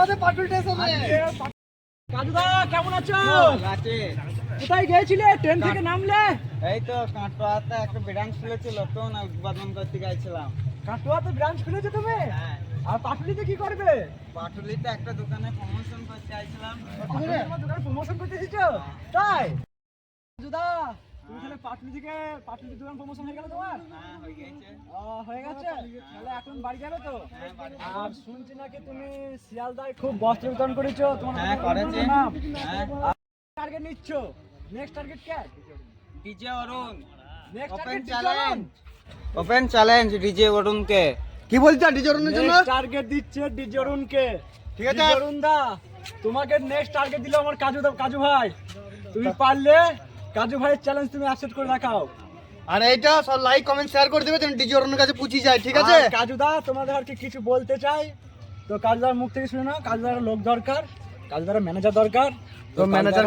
আমাদের পাটুল টেস্ট হবে। কাজুদা কেমন আছো? কোথায় গিয়েছিলে? ট্রেন থেকে নামলে? এই তো কাটোয়াতে একটা ব্রাঞ্চ খুলেছিল তো, না উদ্বোধন করতে গেছিলাম। কাটোয়াতে ব্রাঞ্চ খুলেছো তুমি? হ্যাঁ, আর পাটুলিতে কি করবে? পাটুলিতে একটা দোকানে প্রমোশন করতে চাইছিলাম। তোমার দোকানে প্রমোশন করতে এসেছো? তাই কাজুদা, তুমি তাহলে পাটুলির দোকান প্রমোশন হয়ে গেল তোমার? হ্যাঁ, হয়ে গেছে। হয়ে গেছে? তাহলে এখন বাড়ি যাবে তো? হ্যাঁ, বাড়ি আর শুনছি নাকি তুমি শিয়ালদায় খুব বস্ত্র বিতরণ করেছো, তোমার হ্যাঁ, করেছি। নাম হ্যাঁ, টার্গেট নিচ্ছ? নেক্সট টার্গেট কে? DJ Arun. Next open target challenge, open challenge DJ অরুণকে। কি বলছো ডিজে অরুণের জন্য? নেক্সট টার্গেট দিচ্ছে ডিজে অরুণকে। ঠিক আছে। ডিজে অরুণ দা, তোমাকে নেক্সট টার্গেট দিল আমার কাজু ভাই। তুমি পারলে কাজু ভাইয়ের চ্যালেঞ্জ তুমি অ্যাকসেপ্ট করে দেখাও। আর এইটা সব লাইক কমেন্ট শেয়ার করে দেবে যেন ডিজে অরুণের কাছে পৌঁছে যায়, ঠিক আছে? আর কাজুদা, তোমাদের আর কি কিছু বলতে চাই তো কাজুদার মুখ থেকে শুনে নাও। কাজুদার লোক দরকার, কাজুদার ম্যানেজার দরকার। তো ম্যানেজার